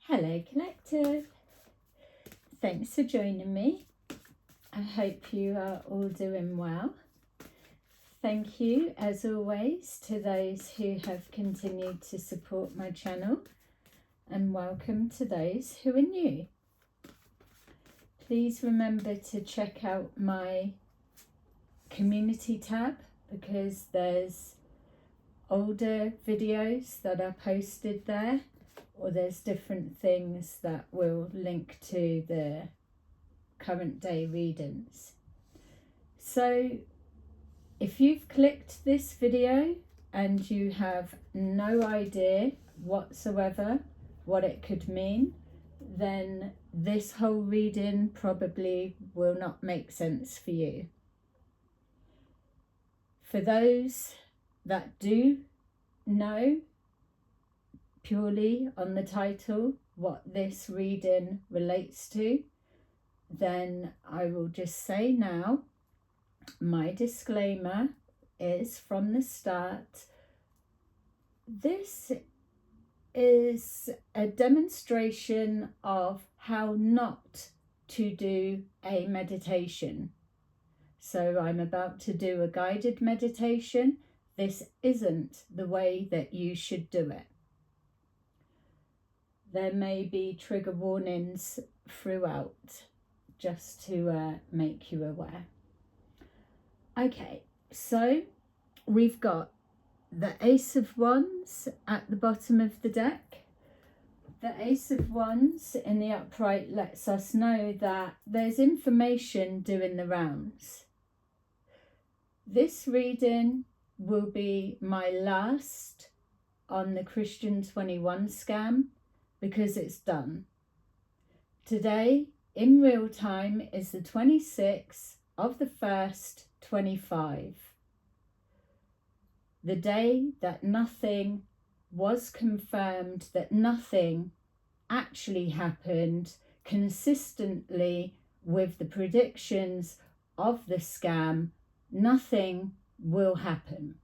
Hello Collective, thanks for joining me. I hope you are all doing well. Thank you as always to those who have continued to support my channel, and welcome to those who are new. Please remember to check out my community tab because there's older videos that are posted there, or there's different things that will link to the current day readings. So if you've clicked this video and you have no idea whatsoever what it could mean, then this whole reading probably will not make sense for you. For those that do know purely on the title what this reading relates to, then I will just say now, my disclaimer is from the start. This is a demonstration of how not to do a meditation. So I'm about to do a guided meditation. This isn't the way that you should do it. There may be trigger warnings throughout, just to make you aware. Okay, so we've got the Ace of Wands at the bottom of the deck. The Ace of Wands in the upright lets us know that there's information doing the rounds. This reading will be my last on the Christian 21 scam because it's done. Today, in real time, is the 26th of the 1st, 25. The day that nothing was confirmed, that nothing actually happened consistently with the predictions of the scam. Nothing will happen.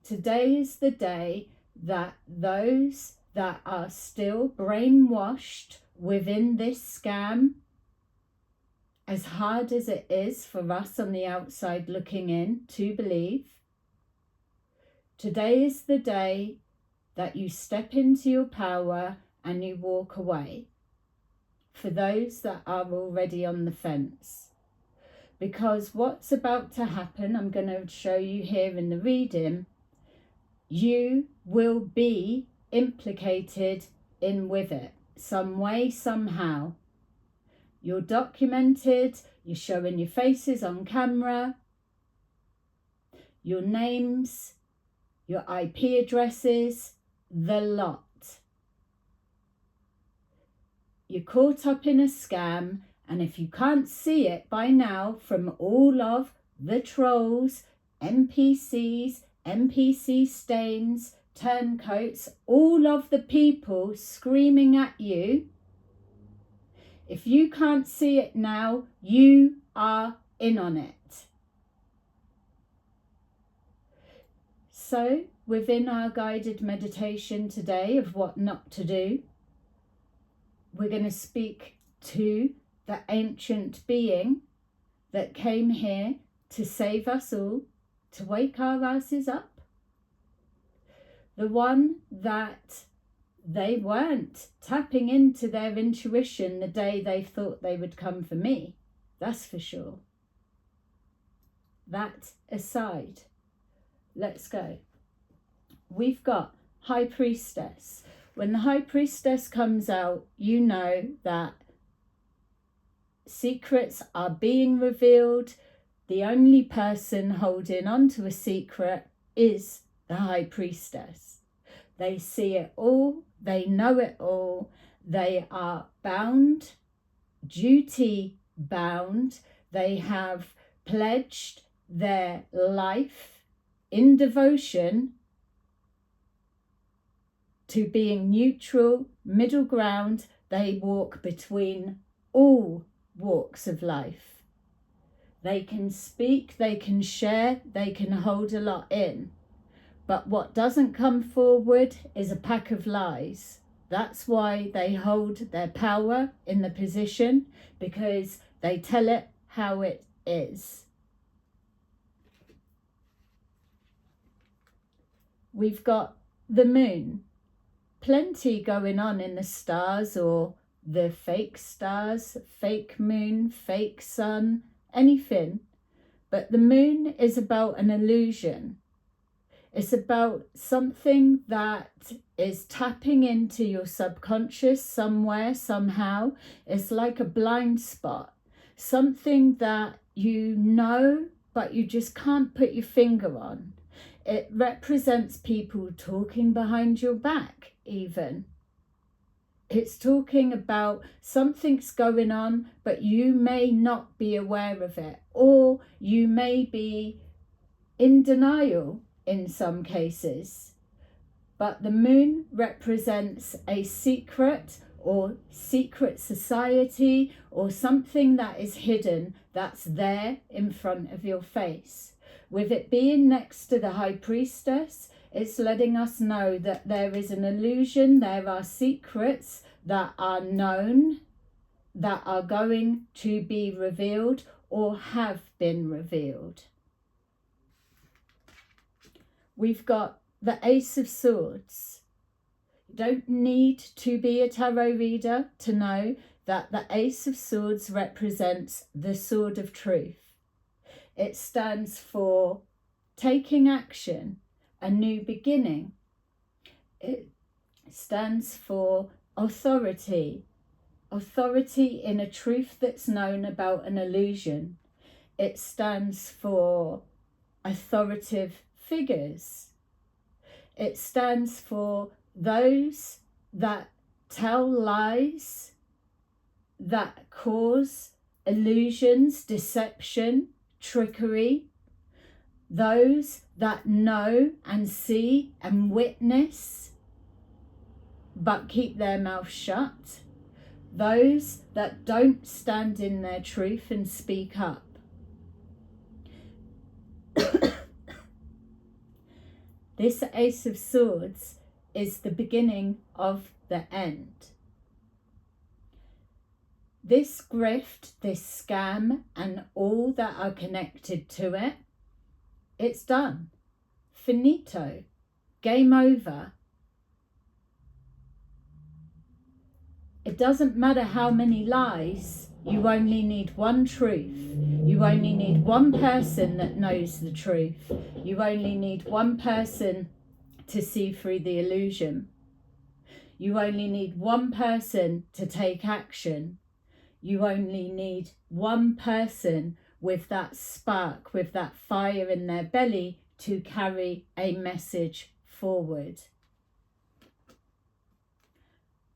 Today is the day that those that are still brainwashed within this scam, as hard as it is for us on the outside looking in to believe, today is the day that you step into your power and you walk away. For those that are already on the fence. Because what's about to happen, I'm going to show you here in the reading, you will be implicated in with it, some way, somehow. You're documented, you're showing your faces on camera, your names, your IP addresses, the lot. You're caught up in a scam, and if you can't see it by now from all of the trolls, NPCs, NPC stains, turncoats, all of the people screaming at you, if you can't see it now, you are in on it. So, within our guided meditation today of what not to do, we're going to speak to the ancient being that came here to save us all, to wake our asses up. The one that they weren't tapping into their intuition the day they thought they would come for me. That's for sure. That aside, let's go. We've got High Priestess. When the High Priestess comes out, you know that secrets are being revealed. The only person holding on to a secret is the High Priestess. They see it all, they know it all, they are bound, duty bound, they have pledged their life in devotion to being neutral, middle ground. They walk between all walks of life. They can speak, they can share, they can hold a lot in. But what doesn't come forward is a pack of lies. That's why they hold their power in the position, because they tell it how it is. We've got the moon. Plenty going on in the stars, or the fake stars, fake moon, fake sun, anything. But the moon is about an illusion. It's about something that is tapping into your subconscious somewhere, somehow. It's like a blind spot. Something that you know, but you just can't put your finger on. It represents people talking behind your back, even. It's talking about something's going on, but you may not be aware of it, or you may be in denial in some cases. But the moon represents a secret, or secret society, or something that is hidden, that's there in front of your face. With it being next to the high priestess, it's letting us know that there is an illusion, there are secrets that are known, that are going to be revealed or have been revealed. We've got the Ace of Swords. You don't need to be a tarot reader to know that the Ace of Swords represents the sword of truth. It stands for taking action, a new beginning. It stands for authority, authority in a truth that's known about an illusion. It stands for authoritative figures. It stands for those that tell lies, that cause illusions, deception, trickery. Those that know and see and witness, but keep their mouth shut. Those that don't stand in their truth and speak up. This Ace of Swords is the beginning of the end. This grift, this scam, and all that are connected to it, it's done. Finito. Game over. It doesn't matter how many lies, you only need one truth. You only need one person that knows the truth. You only need one person to see through the illusion. You only need one person to take action. You only need one person with that spark, with that fire in their belly to carry a message forward.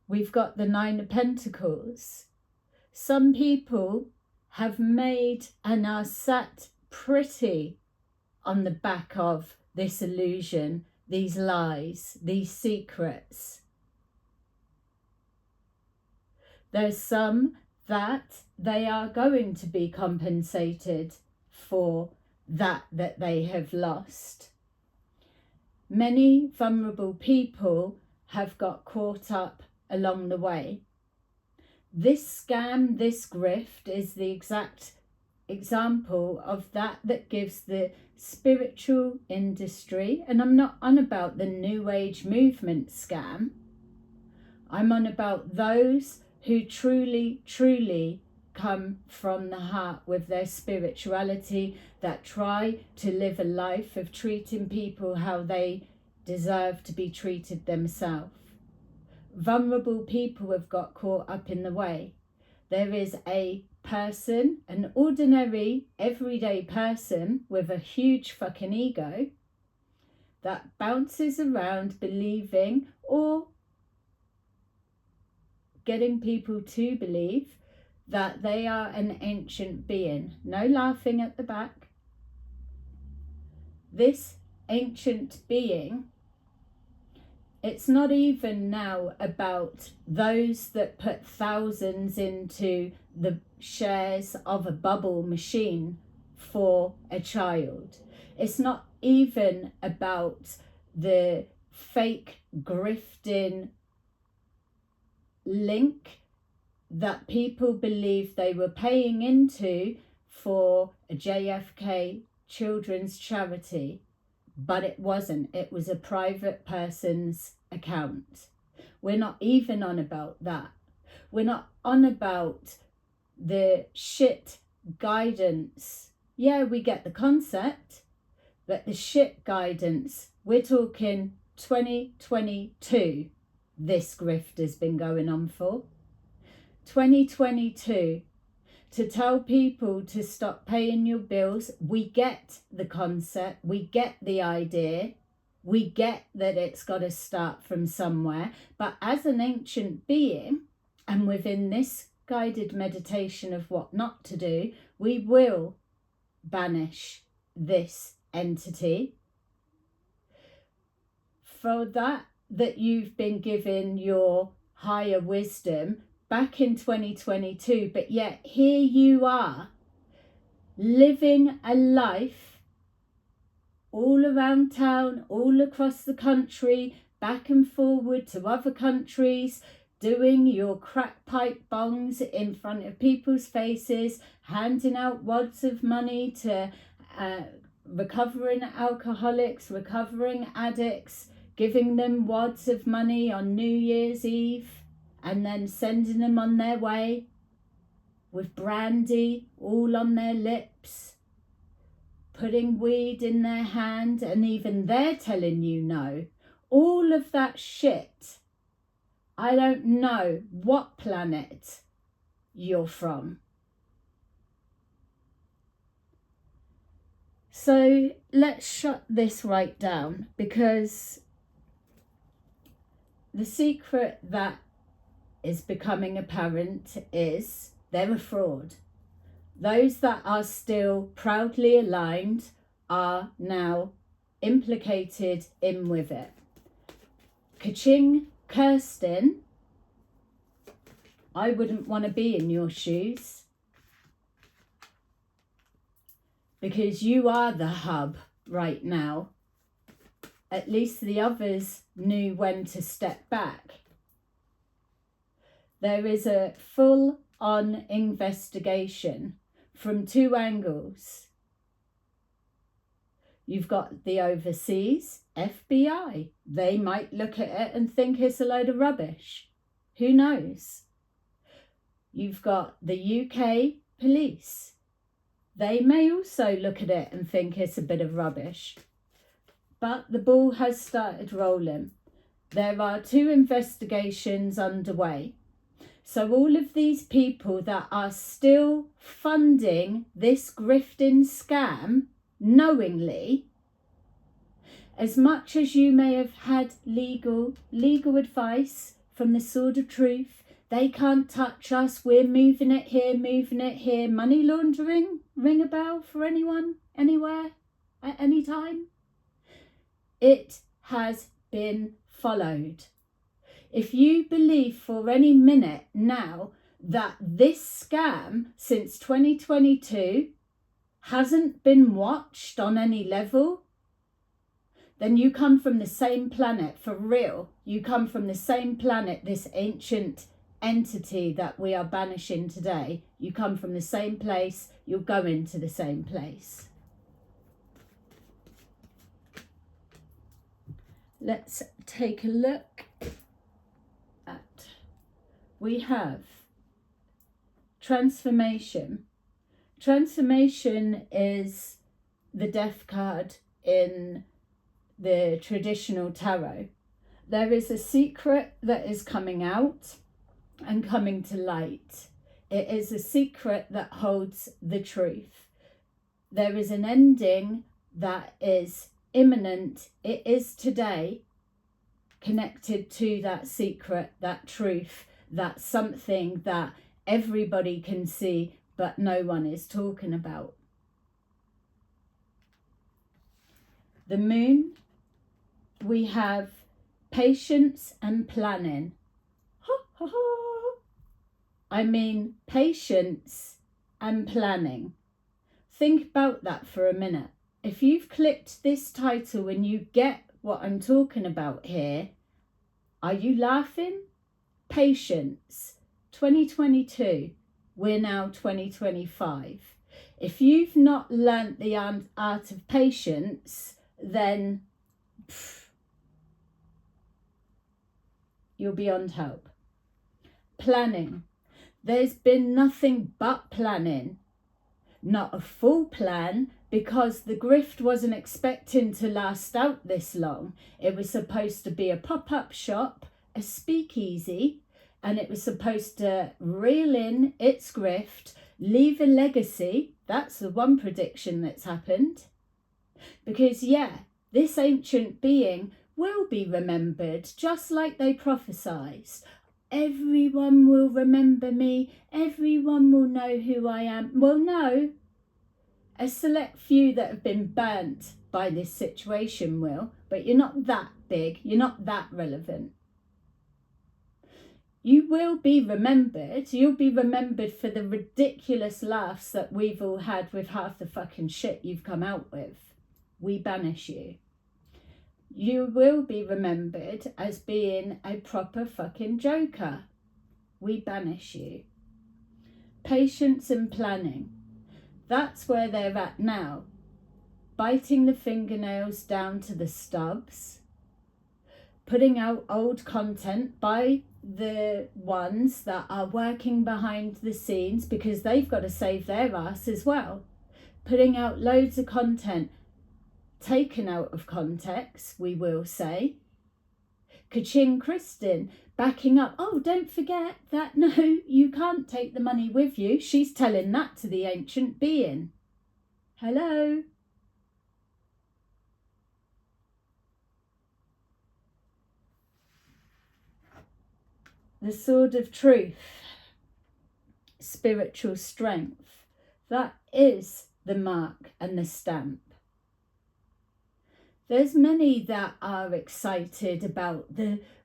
We've got the Nine of Pentacles. Some people have made and are sat pretty on the back of this illusion, these lies, these secrets. There's some that they are going to be compensated for that they have lost. Many vulnerable people have got caught up along the way. This scam, this grift is the exact example of that gives the spiritual industry, and I'm not on about the New Age movement scam. I'm on about those who truly come from the heart with their spirituality, that try to live a life of treating people how they deserve to be treated themselves. Vulnerable people have got caught up in the way. There is a person, an ordinary, everyday person with a huge fucking ego that bounces around believing or getting people to believe that they are an ancient being. No laughing at the back. This ancient being, it's not even now about those that put thousands into the shares of a bubble machine for a child. It's not even about the fake grifting link that people believe they were paying into for a JFK children's charity, but it wasn't. It was a private person's account. We're not even on about that. We're not on about the shit guidance. Yeah, we get the concept, but the shit guidance, we're talking 2022, this grift has been going on for. 2022, to tell people to stop paying your bills. We get the concept, we get the idea, we get that it's got to start from somewhere. But as an ancient being, and within this guided meditation of what not to do, we will banish this entity. For that you've been given your higher wisdom back in 2022, but yet here you are living a life all around town, all across the country, back and forward to other countries, doing your crack pipe bongs in front of people's faces, handing out wads of money to recovering alcoholics, recovering addicts, giving them wads of money on New Year's Eve, and then sending them on their way with brandy all on their lips, putting weed in their hand, and even they're telling you no. All of that shit. I don't know what planet you're from. So let's shut this right down, because the secret that is becoming apparent is they're a fraud. Those that are still proudly aligned are now implicated in with it. Ka-ching, Kirsten, I wouldn't want to be in your shoes, because you are the hub right now. At least the others knew when to step back. There is a full-on investigation from two angles. You've got the overseas FBI. They might look at it and think it's a load of rubbish. Who knows? You've got the UK police. They may also look at it and think it's a bit of rubbish. But the ball has started rolling. There are two investigations underway. So all of these people that are still funding this grifting scam knowingly, as much as you may have had legal advice from the Sword of Truth, they can't touch us, we're moving it here. Money laundering, ring a bell for anyone, anywhere, at any time? It has been followed. If you believe for any minute now that this scam since 2022 hasn't been watched on any level, then you come from the same planet, for real. You come from the same planet, this ancient entity that we are banishing today. You come from the same place, you'll go into the same place. Let's take a look at, we have transformation. Transformation is the death card in the traditional tarot. There is a secret that is coming out and coming to light. It is a secret that holds the truth. There is an ending that is imminent. It is today, connected to that secret, that truth, that something that everybody can see but no one is talking about. The moon, we have patience and planning. I mean, patience and planning. Think about that for a minute. If you've clicked this title and you get what I'm talking about here, are you laughing? Patience, 2022, we're now 2025. If you've not learnt the art of patience, then you're beyond help. Planning. There's been nothing but planning. Not a full plan, because the grift wasn't expecting to last out this long. It was supposed to be a pop-up shop, a speakeasy, and it was supposed to reel in its grift, leave a legacy. That's the one prediction that's happened. Because yeah, this ancient being will be remembered, just like they prophesied. Everyone will remember me. Everyone will know who I am. Well, no. A select few that have been burnt by this situation will, but you're not that big. You're not that relevant. You will be remembered. You'll be remembered for the ridiculous laughs that we've all had with half the fucking shit you've come out with. We banish you. You will be remembered as being a proper fucking joker. We banish you. Patience and planning. That's where they're at now. Biting the fingernails down to the stubs. Putting out old content by the ones that are working behind the scenes, because they've got to save their ass as well. Putting out loads of content taken out of context, we will say. Kaching Kristen backing up. Oh, don't forget that no, you can't take the money with you. She's telling that to the ancient being. Hello? The sword of truth. Spiritual strength. That is the mark and the stamp. There's many that are excited about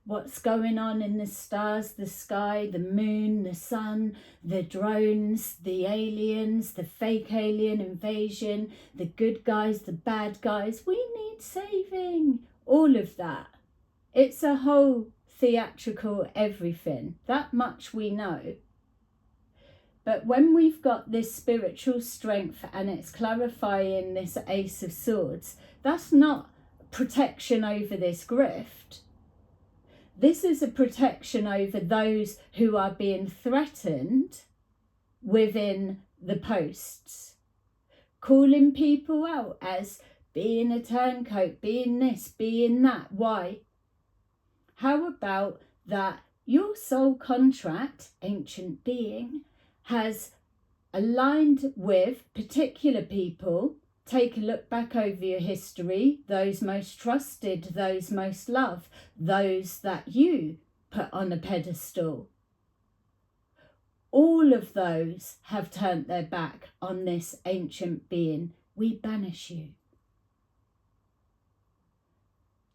what's going on in the stars, the sky, the moon, the sun, the drones, the aliens, the fake alien invasion, the good guys, the bad guys. We need saving. All of that. It's a whole theatrical everything. That much we know. But when we've got this spiritual strength and it's clarifying this Ace of Swords, that's not protection over this grift. This is a protection over those who are being threatened within the posts. Calling people out as being a turncoat, being this, being that. Why? How about that your soul contract, ancient being, has aligned with particular people? Take a look back over your history, those most trusted, those most loved, those that you put on a pedestal. All of those have turned their back on this ancient being. We banish you.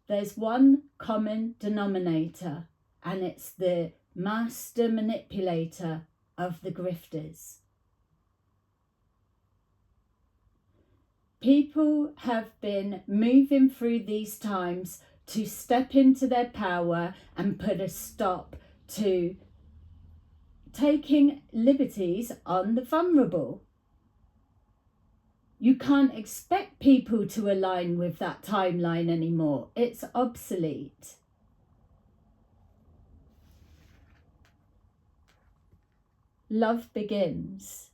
There's one common denominator, and it's the master manipulator of the grifters. People have been moving through these times to step into their power and put a stop to taking liberties on the vulnerable. You can't expect people to align with that timeline anymore. It's obsolete. Love begins.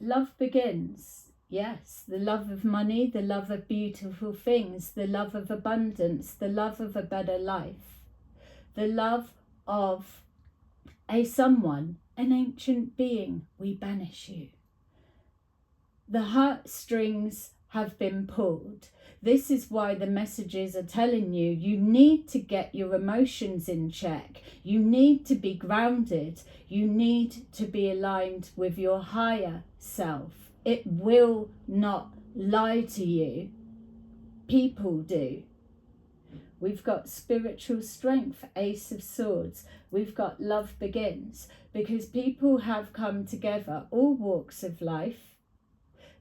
Love begins. Yes, the love of money, the love of beautiful things, the love of abundance, the love of a better life, the love of someone, an ancient being. We banish you. The heartstrings have been pulled. This is why the messages are telling you, you need to get your emotions in check. You need to be grounded. You need to be aligned with your higher self. It will not lie to you. People do. We've got spiritual strength, Ace of Swords. We've got love begins, because people have come together, all walks of life.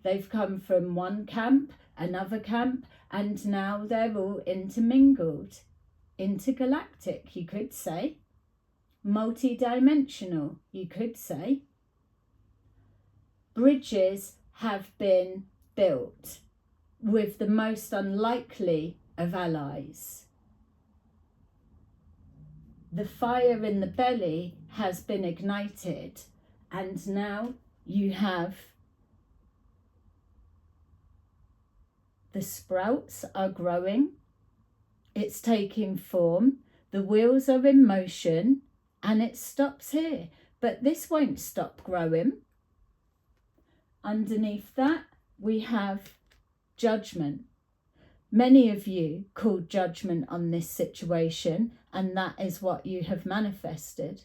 They've come from one camp, another camp, and now they're all intermingled. intergalactic, you could say, multi-dimensional, you could say. Bridges have been built with the most unlikely of allies. The fire in the belly has been ignited, and now you have the sprouts are growing, it's taking form, the wheels are in motion, and it stops here. But this won't stop growing. Underneath that, we have judgment. Many of you called judgment on this situation, and that is what you have manifested.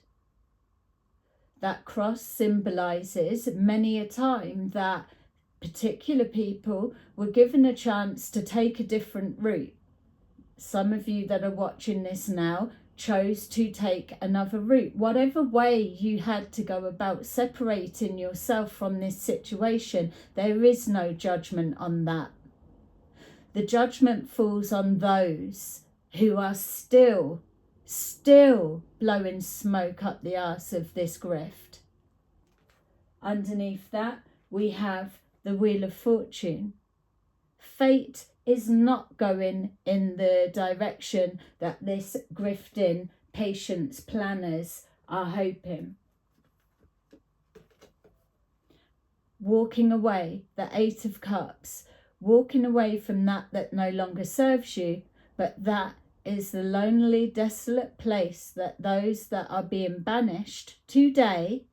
That cross symbolises many a time that particular people were given a chance to take a different route. Some of you that are watching this now chose to take another route. Whatever way you had to go about separating yourself from this situation, there is no judgment on that. The judgment falls on those who are still blowing smoke up the arse of this grift. Underneath that, we have the Wheel of Fortune. Fate is not going in the direction that this grifting patience planners are hoping. Walking away, the Eight of Cups, walking away from that no longer serves you, but that is the lonely, desolate place that those that are being banished today,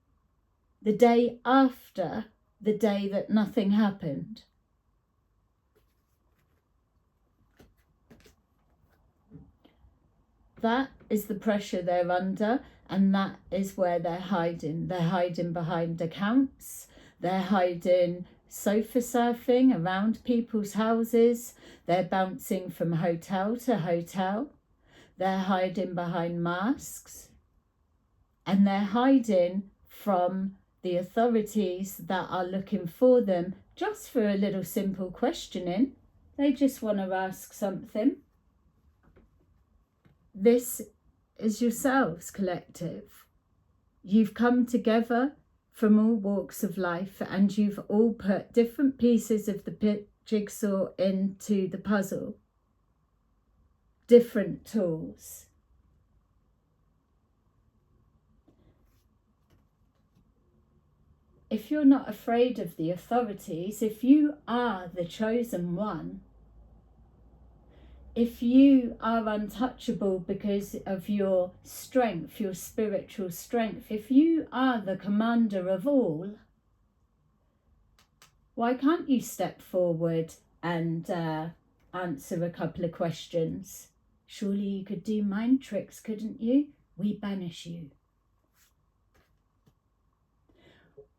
the day after the day that nothing happened. That is the pressure they're under, and that is where they're hiding. They're hiding behind accounts. They're hiding sofa surfing around people's houses. They're bouncing from hotel to hotel. They're hiding behind masks. And they're hiding from the authorities that are looking for them just for a little simple questioning. They just want to ask something. This is yourselves, collective. You've come together from all walks of life, and you've all put different pieces of the jigsaw into the puzzle. Different tools. If you're not afraid of the authorities, if you are the chosen one, if you are untouchable because of your strength, your spiritual strength, if you are the commander of all, why can't you step forward and answer a couple of questions? Surely you could do mind tricks, couldn't you? We banish you.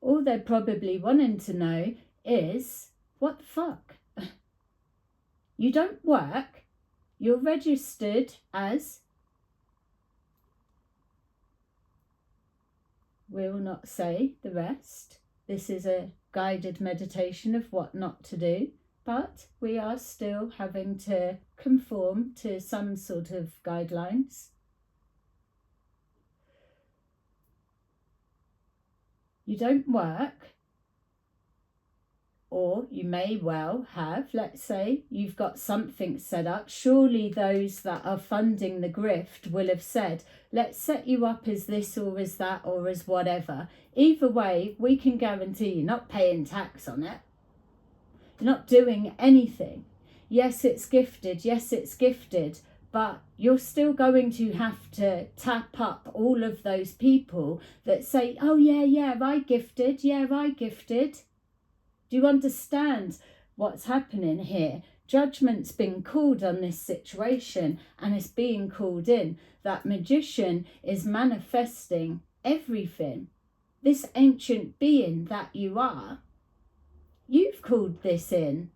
All they're probably wanting to know is, what the fuck? You don't work. You're registered as, we'll not say the rest. This is a guided meditation of what not to do, but we are still having to conform to some sort of guidelines. You don't work, or you may well have, let's say, you've got something set up. Surely those that are funding the grift will have said, let's set you up as this or as that or as whatever. Either way, we can guarantee you're not paying tax on it. You're not doing anything. Yes, it's gifted. Yes, it's gifted. But you're still going to have to tap up all of those people that say, oh, yeah, I gifted. Yeah, I gifted. Do you understand what's happening here? Judgment's been called on this situation, and it's being called in. That magician is manifesting everything. This ancient being that you are, you've called this in.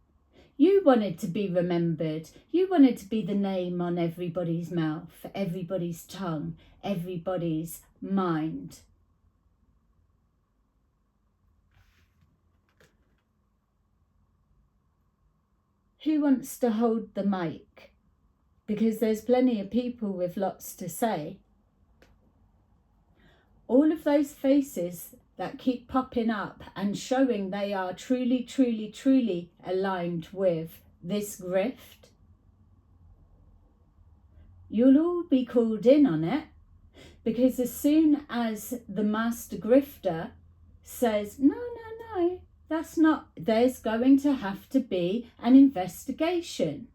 You wanted to be remembered. You wanted to be the name on everybody's mouth, everybody's tongue, everybody's mind. Who wants to hold the mic? because there's plenty of people with lots to say. All of those faces that keep popping up and showing they are truly, truly, truly aligned with this grift, you'll all be called in on it, because as soon as the master grifter says, no, that's not, there's going to have to be an investigation.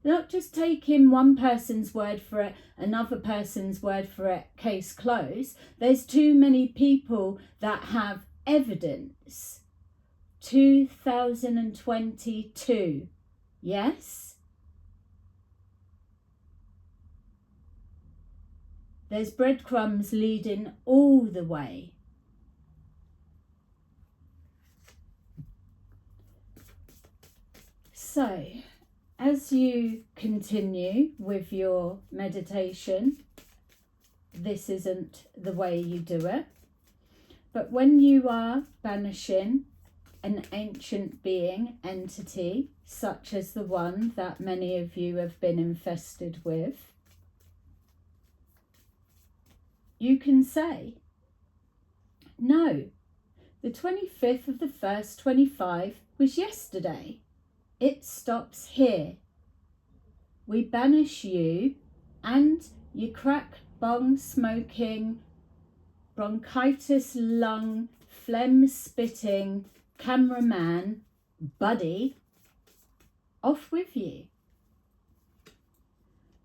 Not just taking one person's word for it, another person's word for it, case closed. There's too many people that have evidence. 2022, yes? There's breadcrumbs leading all the way. So, as you continue with your meditation, this isn't the way you do it. But when you are banishing an ancient being, entity, such as the one that many of you have been infested with, you can say, no, the 25th of the 1st, 25 was yesterday. It stops here. We banish you and your crack, bong smoking, bronchitis lung, phlegm spitting, cameraman, buddy, off with you.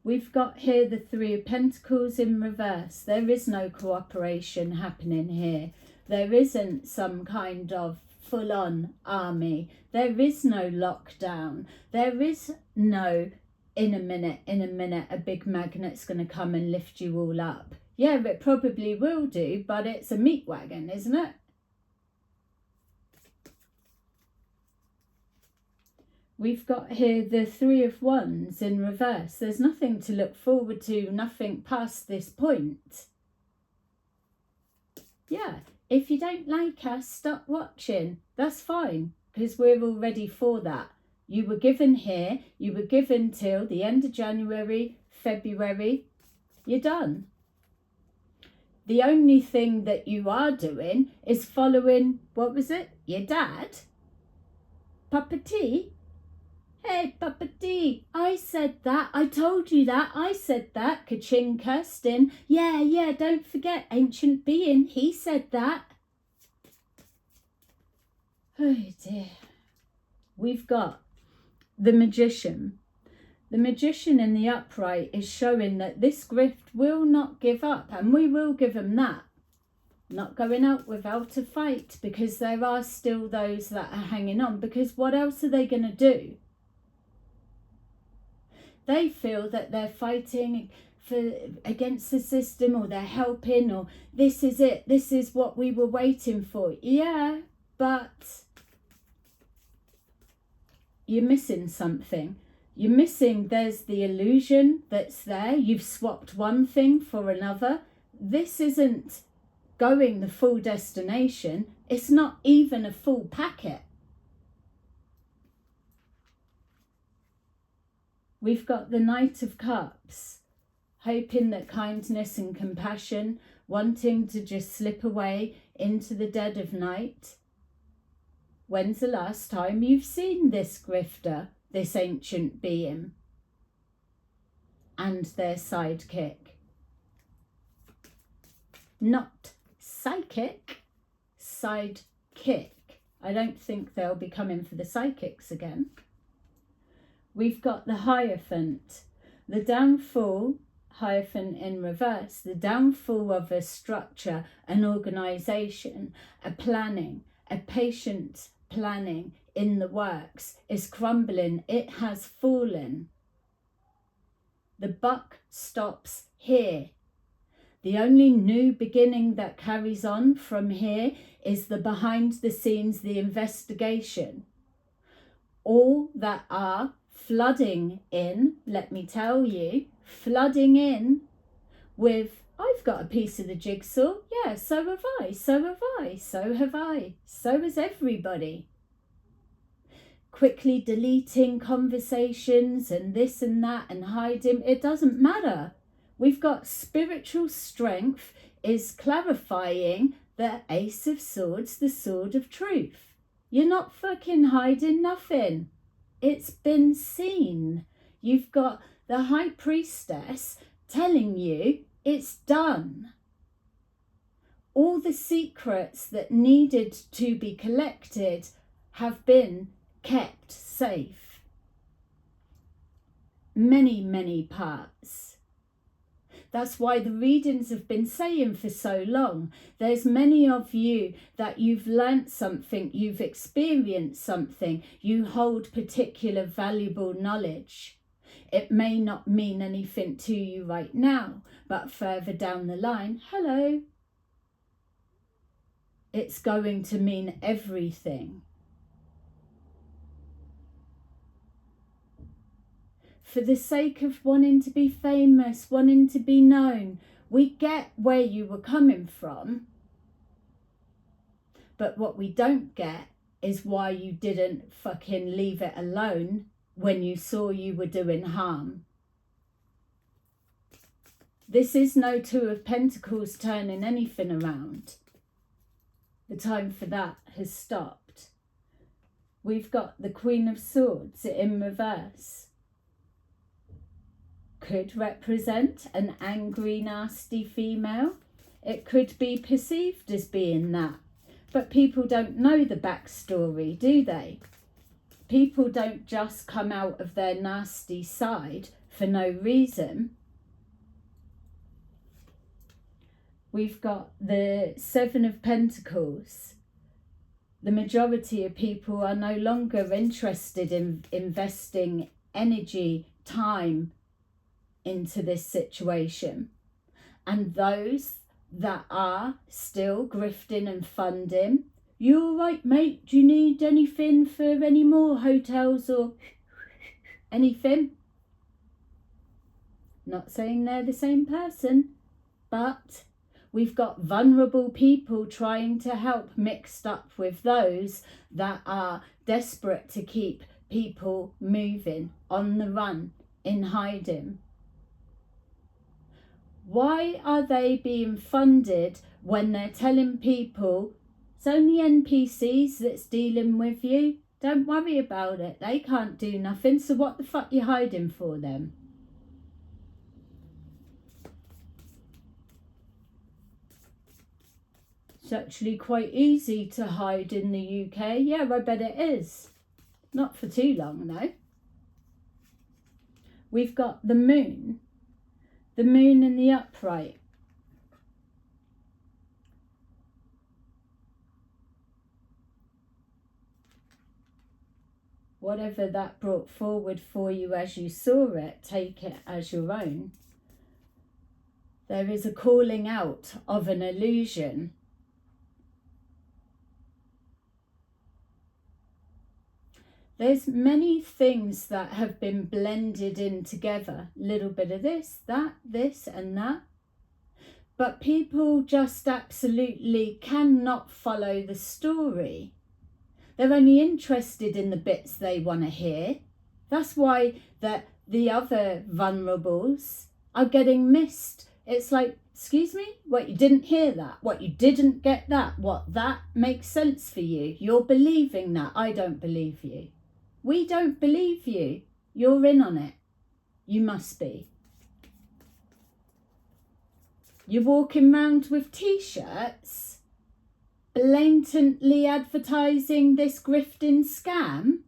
We've got here the Three of Pentacles in reverse. There is no cooperation happening here. There isn't some kind of full-on army. There is no lockdown. There is no in a minute, a big magnet's going to come and lift you all up. Yeah, it probably will do, but it's a meat wagon, isn't it? We've got here the Three of Wands in reverse. There's nothing to look forward to, nothing past this point. Yeah, if you don't like us, stop watching. That's fine, because we're all ready for that. You were given here, you were given till the end of January, February, you're done. The only thing that you are doing is following, what was it, your dad? Papa T? Hey, Papa T, I said that, I told you that, I said that, Ka-ching, Kirsten. Yeah, don't forget, ancient being, he said that. Oh dear. We've got the Magician. The Magician in the upright is showing that this grift will not give up, and we will give them that. Not going out without a fight, because there are still those that are hanging on, because what else are they going to do? They feel that they're fighting against the system, or they're helping, or this is it, this is what we were waiting for. Yeah, but you're missing something. You're missing, there's the illusion that's there. You've swapped one thing for another. This isn't going the full destination. It's not even a full packet. We've got the Knight of Cups, hoping that kindness and compassion, wanting to just slip away into the dead of night. When's the last time you've seen this grifter, this ancient being, and their sidekick? Not psychic, sidekick. I don't think they'll be coming for the psychics again. We've got the Hierophant, the downfall, Hierophant in reverse, the downfall of a structure, an organisation, a planning, a patient planning in the works is crumbling. It has fallen. The buck stops here. The only new beginning that carries on from here is the behind the scenes, the investigation. All that are flooding in, let me tell you, flooding in with, I've got a piece of the jigsaw. Yeah, so have I, so have I, so have I, so has everybody. quickly deleting conversations and this and that and hiding. It doesn't matter. We've got spiritual strength is clarifying the Ace of Swords, the sword of truth. You're not fucking hiding nothing. It's been seen. You've got the High Priestess telling you it's done. All the secrets that needed to be collected have been kept safe. Many, many parts. That's why the readings have been saying for so long. There's many of you that you've learnt something, you've experienced something, you hold particular valuable knowledge. It may not mean anything to you right now, but further down the line, hello, it's going to mean everything. For the sake of wanting to be famous, wanting to be known, we get where you were coming from. But what we don't get is why you didn't fucking leave it alone when you saw you were doing harm. This is no Two of Pentacles turning anything around. The time for that has stopped. We've got the Queen of Swords in reverse. Could represent an angry, nasty female. It could be perceived as being that. But people don't know the backstory, do they? People don't just come out of their nasty side for no reason. We've got the Seven of Pentacles. The majority of people are no longer interested in investing energy, time into this situation. And those that are still grifting and funding, you all right, mate? Do you need anything for any more hotels or anything? Not saying they're the same person, but we've got vulnerable people trying to help mixed up with those that are desperate to keep people moving, on the run, in hiding. Why are they being funded when they're telling people it's only NPCs that's dealing with you? Don't worry about it. They can't do nothing. So what the fuck you hiding for them? It's actually quite easy to hide in the UK. Yeah, I bet it is. Not for too long, though. We've got the moon. The moon in the upright. Whatever that brought forward for you as you saw it, take it as your own. There is a calling out of an illusion. There's many things that have been blended in together. Little bit of this, and that. But people just absolutely cannot follow the story. They're only interested in the bits they want to hear. That's why the other vulnerables are getting missed. It's like, excuse me, what, you didn't hear that? What, you didn't get that? What, that makes sense for you? You're believing that. I don't believe you. We don't believe you. You're in on it. You must be. You're walking around with t-shirts, blatantly advertising this grifting scam.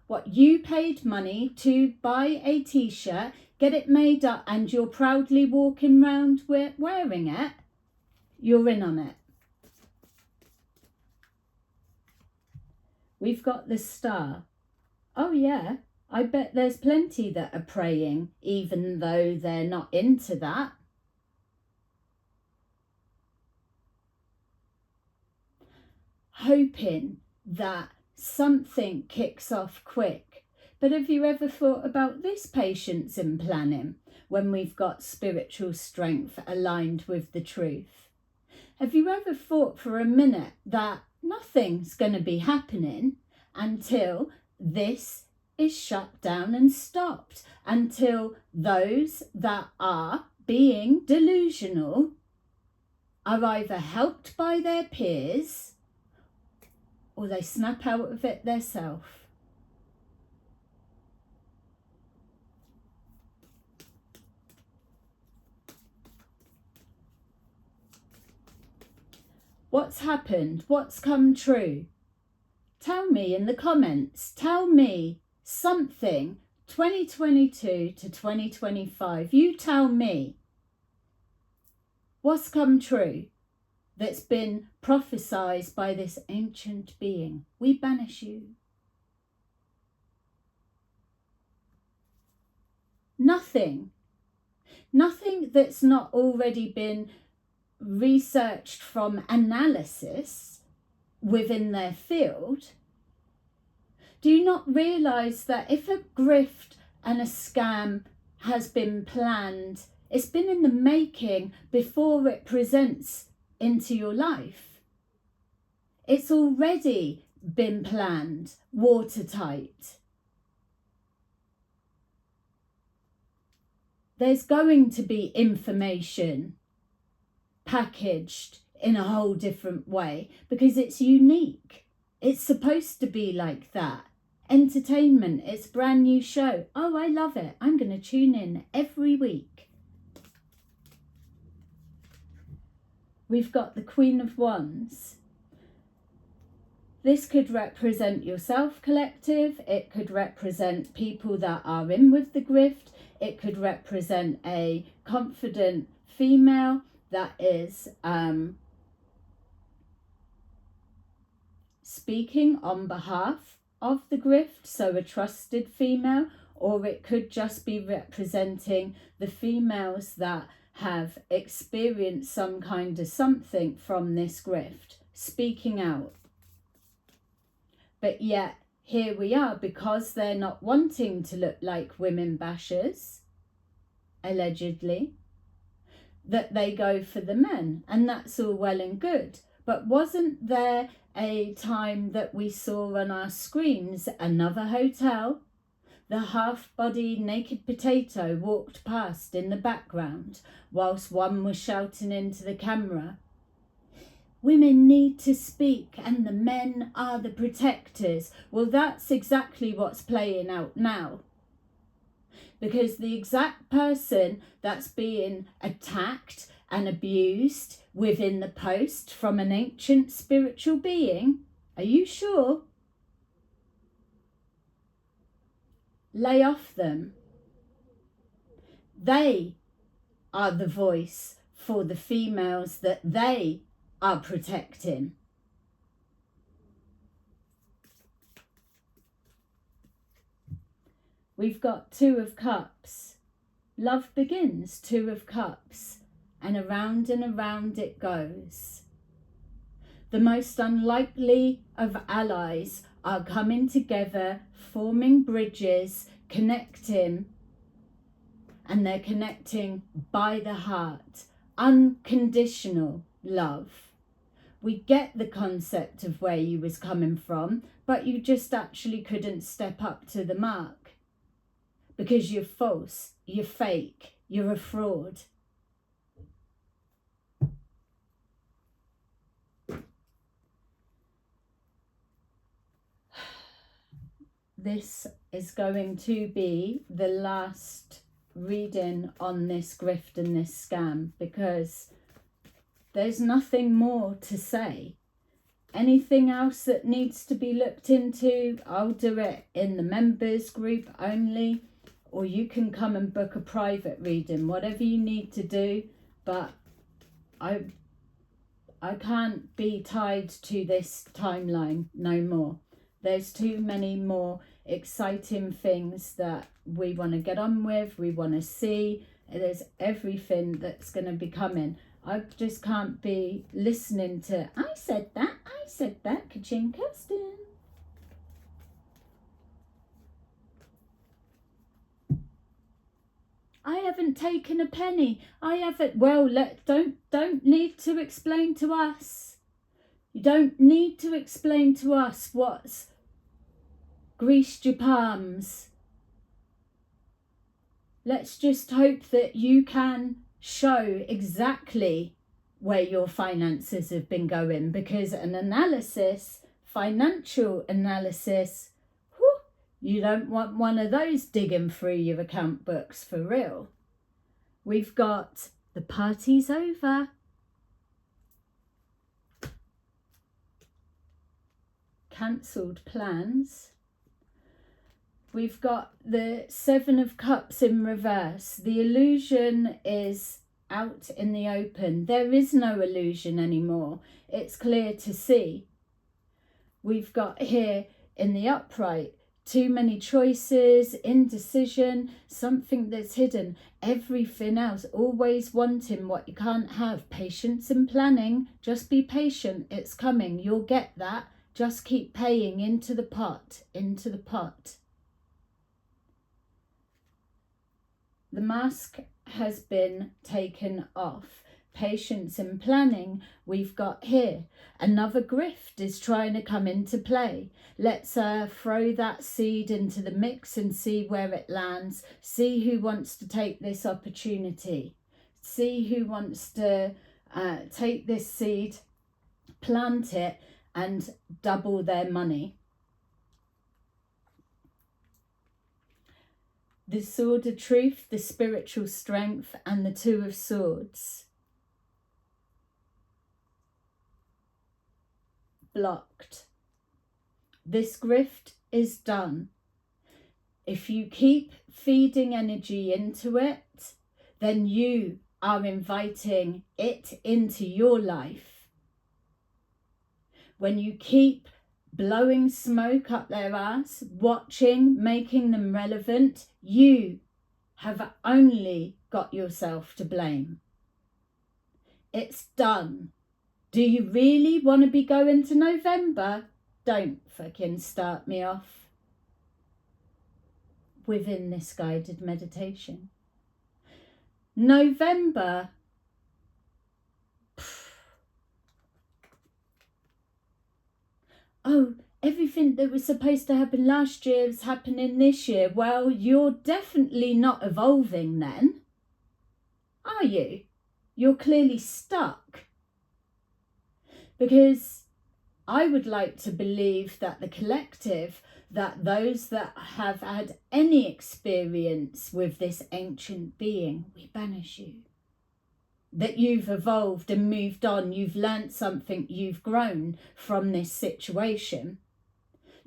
What, you paid money to buy a t-shirt, get it made up, and you're proudly walking around wearing it? You're in on it. We've got the Star. Oh yeah, I bet there's plenty that are praying, even though they're not into that. Hoping that something kicks off quick. But have you ever thought about this patience in planning when we've got spiritual strength aligned with the truth? Have you ever thought for a minute that nothing's going to be happening until this is shut down and stopped until those that are being delusional are either helped by their peers or they snap out of it themselves. What's happened? What's come true? Tell me in the comments. Tell me something. 2022 to 2025. You tell me. What's come true that's been prophesied by this ancient being? We banish you. Nothing. Nothing that's not already been researched from analysis within their field. Do you not realise that if a grift and a scam has been planned, it's been in the making before it presents into your life? It's already been planned, watertight. There's going to be information packaged in a whole different way because it's unique. It's supposed to be like that. Entertainment, it's a brand new show. Oh, I love it. I'm going to tune in every week. We've got the Queen of Wands. This could represent yourself collective. It could represent people that are in with the grift. It could represent a confident female that is speaking on behalf of the grift, so a trusted female, or it could just be representing the females that have experienced some kind of something from this grift, speaking out. But yet, here we are, because they're not wanting to look like women bashers, allegedly, that they go for the men, and that's all well and good. But wasn't there a time that we saw on our screens another hotel? The half-body naked potato walked past in the background whilst one was shouting into the camera, women need to speak and the men are the protectors. Well, that's exactly what's playing out now. Because the exact person that's being attacked and abused within the post from an ancient spiritual being, are you sure? Lay off them. They are the voice for the females that they are protecting. We've got Two of Cups. Love begins, Two of Cups, and around it goes. The most unlikely of allies are coming together, forming bridges, connecting, and they're connecting by the heart. Unconditional love. We get the concept of where you was coming from, but you just actually couldn't step up to the mark. Because you're false, you're fake, you're a fraud. This is going to be the last reading on this grift and this scam, because there's nothing more to say. Anything else that needs to be looked into, I'll do it in the members group only, or you can come and book a private reading, whatever you need to do. But I can't be tied to this timeline no more. There's too many more exciting things that we want to get on with, we want to see. There's everything that's going to be coming. I just can't be listening to, I said that, ka-ching, Kirsten. I haven't taken a penny. I haven't. Well, don't need to explain to us. You don't need to explain to us what's greased your palms. Let's just hope that you can show exactly where your finances have been going, because an analysis, financial analysis, whew, you don't want one of those digging through your account books for real. We've got the party's over. Cancelled plans. We've got the Seven of Cups in reverse. The illusion is out in the open. There is no illusion anymore. It's clear to see. We've got here in the upright, too many choices, indecision, something that's hidden, everything else, always wanting what you can't have. Patience and planning. Just be patient. It's coming. You'll get that. Just keep paying into the pot, into the pot. The mask has been taken off. Patience and planning we've got here. Another grift is trying to come into play. Let's throw that seed into the mix and see where it lands. See who wants to take this opportunity. See who wants to take this seed, plant it, and double their money. The Sword of Truth, the spiritual strength, and the Two of Swords. Blocked. This grift is done. If you keep feeding energy into it, then you are inviting it into your life. When you keep blowing smoke up their ass, watching, making them relevant, you have only got yourself to blame. It's done. Do you really want to be going to November? Don't fucking start me off within this guided meditation. November. Oh, everything that was supposed to happen last year is happening this year. Well, you're definitely not evolving then, are you? You're clearly stuck. Because I would like to believe that the collective, that those that have had any experience with this ancient being, we banish you. That you've evolved and moved on, you've learnt something, you've grown from this situation.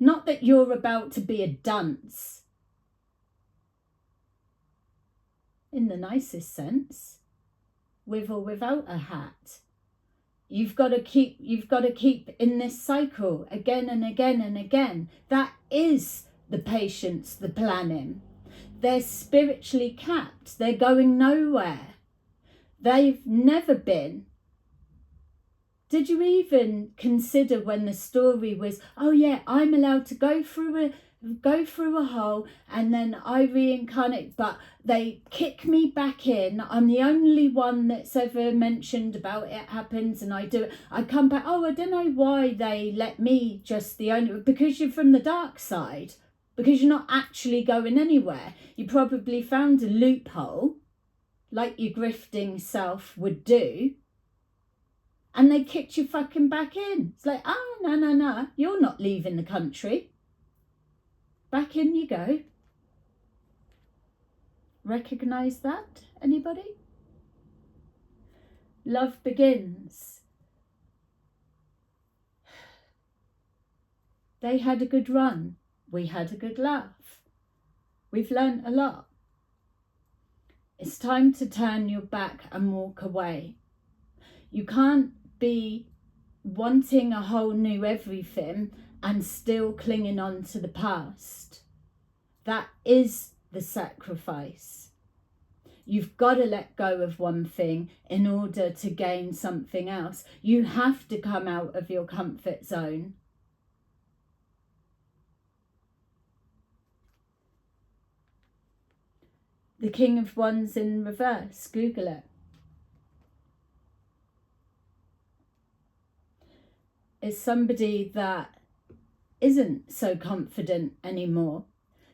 Not that you're about to be a dunce. In the nicest sense, with or without a hat. You've got to keep in this cycle again and again and again. That is the patience, the planning. They're spiritually capped. They're going nowhere. They've never been. Did you even consider when the story was, oh yeah, I'm allowed to go through a hole and then I reincarnate, but they kick me back in. I'm the only one that's ever mentioned about it happens, and I do it. I come back. Oh, I don't know why they let me just the only, because you're from the dark side, because you're not actually going anywhere. You probably found a loophole, like your grifting self would do, and they kicked you fucking back in. It's like, oh, no, you're not leaving the country. Back in you go. Recognise that? Anybody? Love begins. They had a good run. We had a good laugh. We've learnt a lot. It's time to turn your back and walk away. You can't be wanting a whole new everything and still clinging on to the past. That is the sacrifice. You've got to let go of one thing in order to gain something else. You have to come out of your comfort zone. The King of Wands in reverse. Google it. It's somebody that isn't so confident anymore.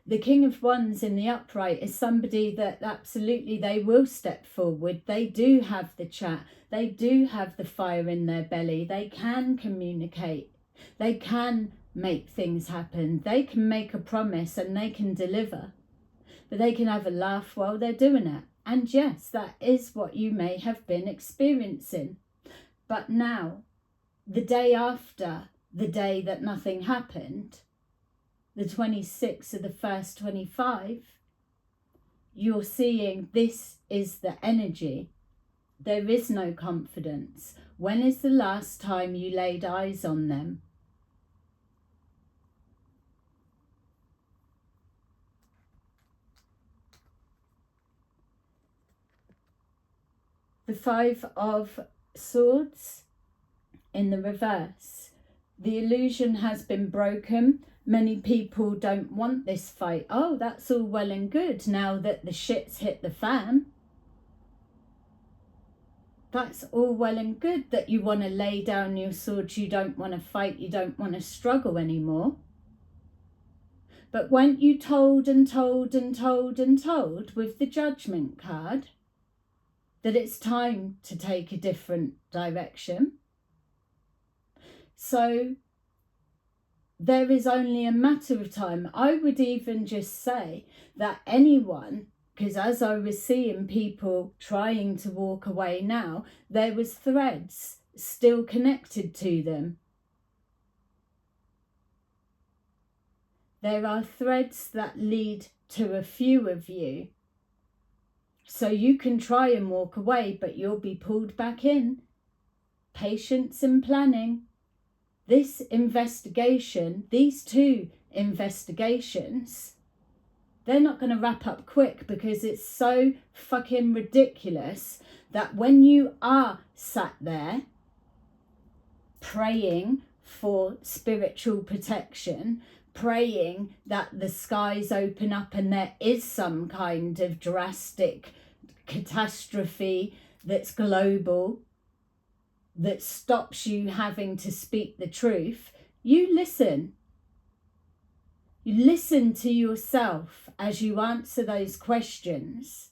The King of Wands in the upright is somebody that absolutely they will step forward. They do have the chat. They do have the fire in their belly. They can communicate. They can make things happen. They can make a promise and they can deliver. But they can have a laugh while they're doing it. And yes, that is what you may have been experiencing. But now, the day after the day that nothing happened, the 26th of the first 25, you're seeing this is the energy. There is no confidence. When is the last time you laid eyes on them? The Five of Swords in the reverse. The illusion has been broken. Many people don't want this fight. Oh, that's all well and good now that the shit's hit the fan. That's all well and good that you want to lay down your swords. You don't want to fight. You don't want to struggle anymore. But weren't you told and told and told and told with the Judgment card that it's time to take a different direction? So there is only a matter of time. I would even just say that anyone, because as I was seeing people trying to walk away now, there was threads still connected to them. There are threads that lead to a few of you. So you can try and walk away, but you'll be pulled back in. Patience and planning. This investigation, these two investigations, they're not going to wrap up quick because it's so fucking ridiculous that when you are sat there praying for spiritual protection, praying that the skies open up and there is some kind of drastic catastrophe that's global, that stops you having to speak the truth, you listen. You listen to yourself as you answer those questions.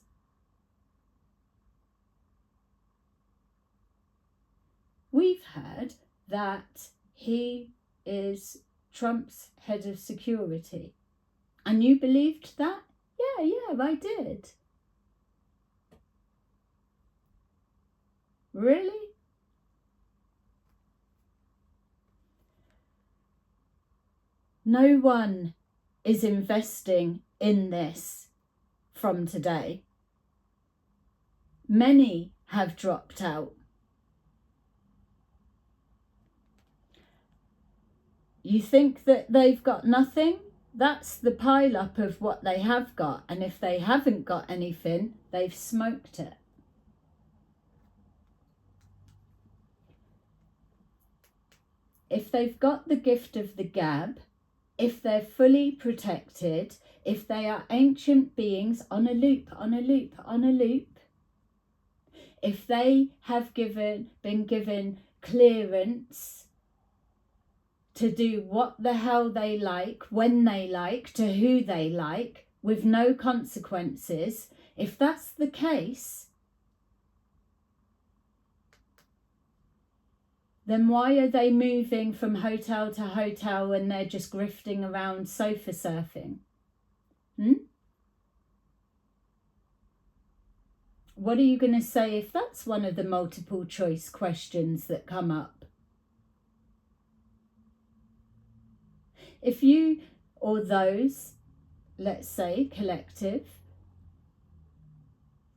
We've heard that he is Trump's head of security. And you believed that? Yeah, I did. Really? No one is investing in this from today. Many have dropped out. You think that they've got nothing? That's the pile up of what they have got. And if they haven't got anything, they've smoked it. If they've got the gift of the gab, if they're fully protected, if they are ancient beings on a loop, on a loop, on a loop, if they have been given clearance to do what the hell they like, when they like, to who they like, with no consequences, if that's the case, then why are they moving from hotel to hotel when they're just grifting around sofa surfing? What are you going to say if that's one of the multiple choice questions that come up? If you or those, let's say collective,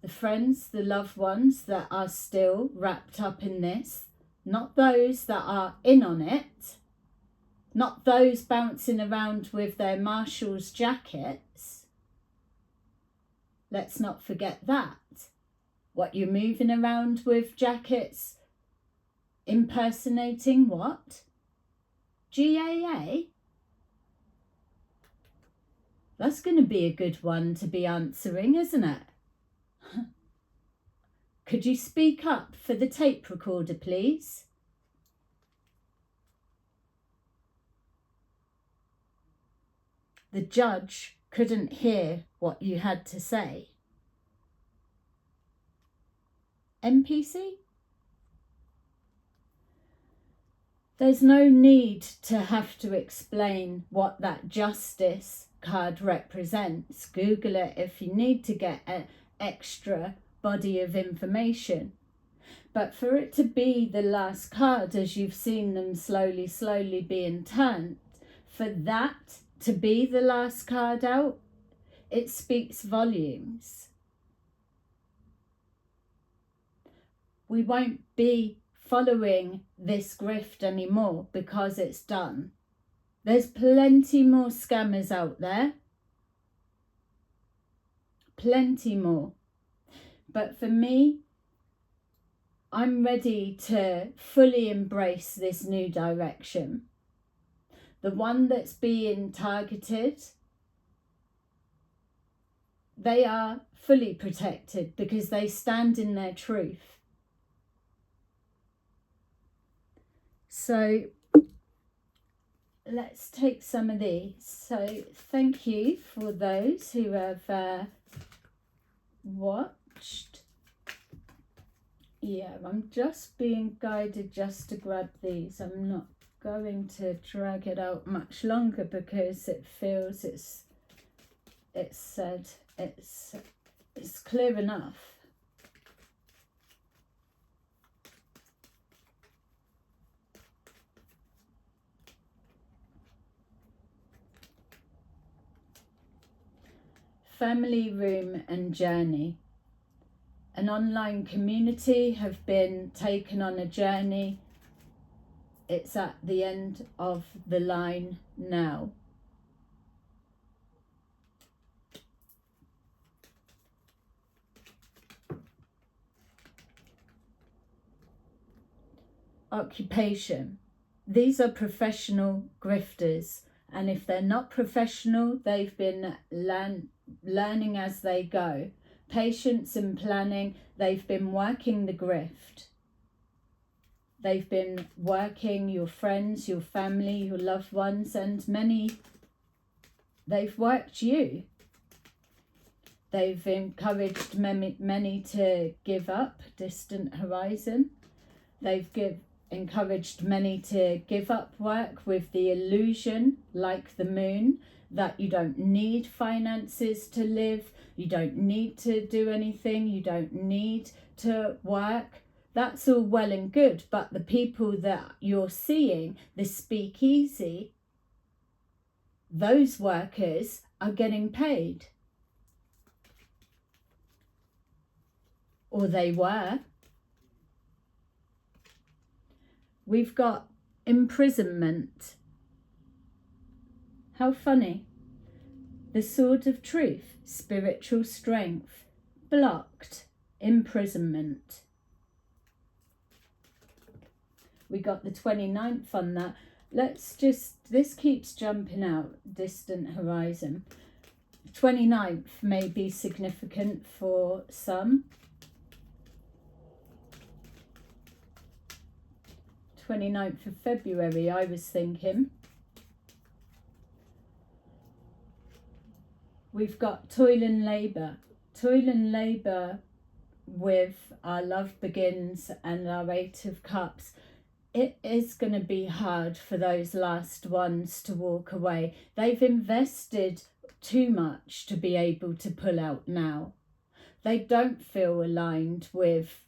the friends, the loved ones that are still wrapped up in this, not those that are in on it, not those bouncing around with their Marshall's jackets. Let's not forget that. What, you're moving around with jackets impersonating what? GAA? That's going to be a good one to be answering, isn't it? Could you speak up for the tape recorder, please? the judge couldn't hear what you had to say. NPC? There's no need to have to explain what that justice card represents. Google it if you need to get an extra body of information. But for it to be the last card, as you've seen them slowly being turned, for that to be the last card out, it speaks volumes. We won't be following this grift anymore because it's done. There's plenty more scammers out there. Plenty more. But for me, I'm ready to fully embrace this new direction. The one that's being targeted, they are fully protected because they stand in their truth. So let's take some of these. So thank you for those who have watched. Yeah, I'm just being guided just to grab these. I'm not going to drag it out much longer because it feels it's clear enough. Family room and journey. An online community have been taken on a journey. It's at the end of the line now. Occupation. These are professional grifters, and if they're not professional, they've been learning as they go. Patience and planning, they've been working the grift. They've been working your friends, your family, your loved ones, and many, they've worked you. They've encouraged many to give up, distant horizon. They've encouraged many to give up work with the illusion, like the moon, that you don't need finances to live, you don't need to do anything, you don't need to work. That's all well and good, but the people that you're seeing, the speakeasy, those workers are getting paid. Or they were. We've got imprisonment. How funny. The sword of truth, spiritual strength, blocked, imprisonment. We got the 29th on that. This keeps jumping out, distant horizon. 29th may be significant for some. 29th of February, I was thinking. We've got toil and labour. Toil and labour with our love begins and our 8 of cups. It is going to be hard for those last ones to walk away. They've invested too much to be able to pull out now. They don't feel aligned with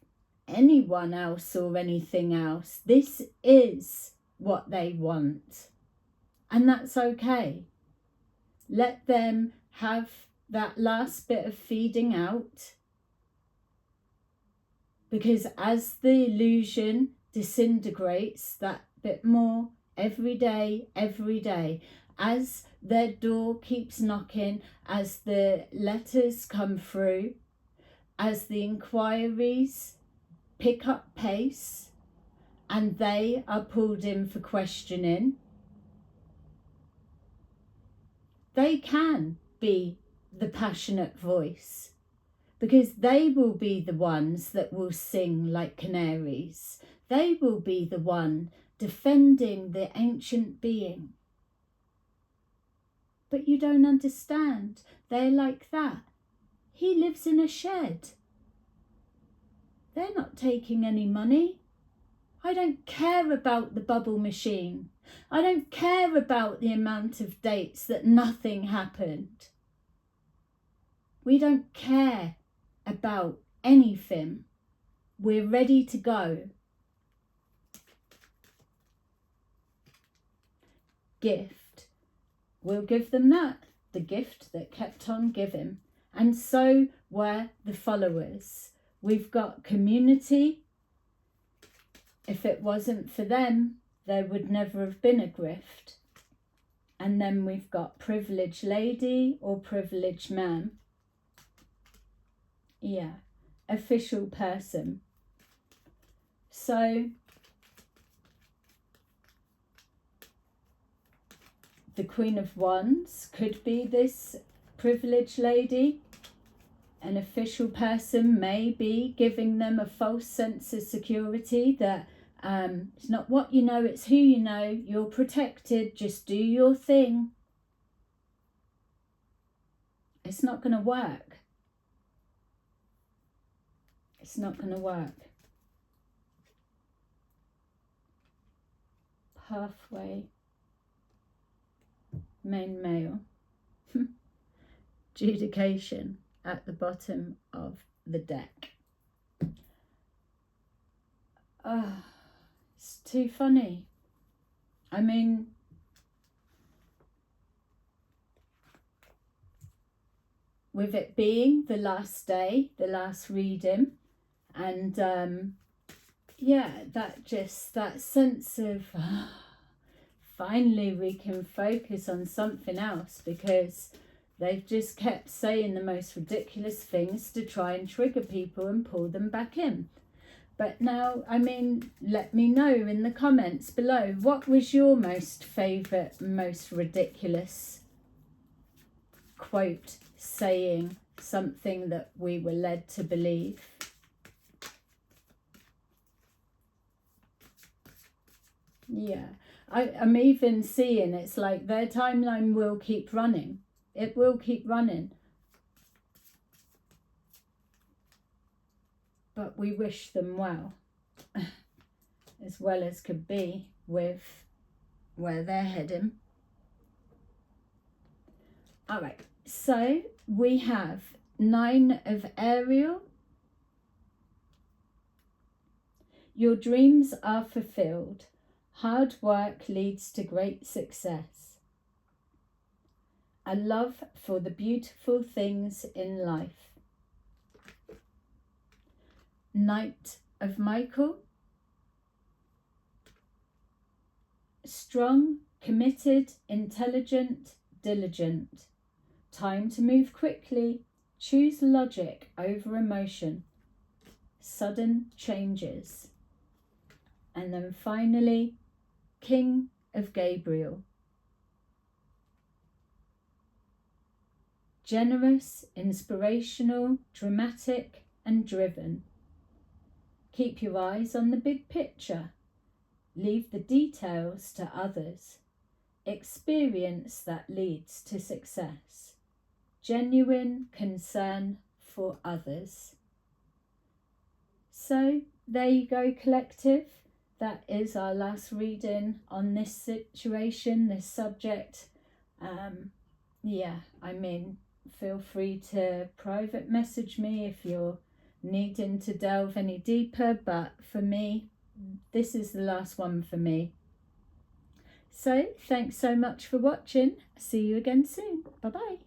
anyone else or anything else. This is what they want, and that's okay. Let them have that last bit of feeding out, because as the illusion disintegrates that bit more every day, as their door keeps knocking, as the letters come through, as the inquiries pick up pace and they are pulled in for questioning, they can be the passionate voice, because they will be the ones that will sing like canaries. They will be the one defending the ancient being. But you don't understand. They're like that. He lives in a shed. They're not taking any money. I don't care about the bubble machine. I don't care about the amount of dates that nothing happened. We don't care about anything. We're ready to go. Gift. We'll give them that. The gift that kept on giving. And so were the followers. We've got community. If it wasn't for them, there would never have been a grift. And then we've got privileged lady or privileged man. Yeah, official person. So the Queen of Wands could be this privileged lady. An official person may be giving them a false sense of security that it's not what you know, it's who you know. You're protected. Just do your thing. It's not going to work. It's not going to work. Pathway. Main male. Judication at the bottom of the deck. Oh, it's too funny. I mean, with it being the last day, the last reading, and yeah, that sense of finally we can focus on something else, because they've just kept saying the most ridiculous things to try and trigger people and pull them back in. But now, I mean, let me know in the comments below, what was your most favourite, most ridiculous quote saying something that we were led to believe? Yeah, I'm even seeing it's like their timeline will keep running. It will keep running. But we wish them well as could be with where they're heading. All right, so we have 9 of Ariel. Your dreams are fulfilled. Hard work leads to great success. A love for the beautiful things in life. Knight of Michael. Strong, committed, intelligent, diligent. Time to move quickly. Choose logic over emotion. Sudden changes. And then finally, King of Gabriel. Generous, inspirational, dramatic and driven. Keep your eyes on the big picture. Leave the details to others. Experience that leads to success. Genuine concern for others. So there you go, collective. That is our last reading on this situation, this subject. Yeah, I mean, feel free to private message me if you're needing to delve any deeper, but for me, this is the last one for me. So thanks so much for watching. See you again soon. Bye bye.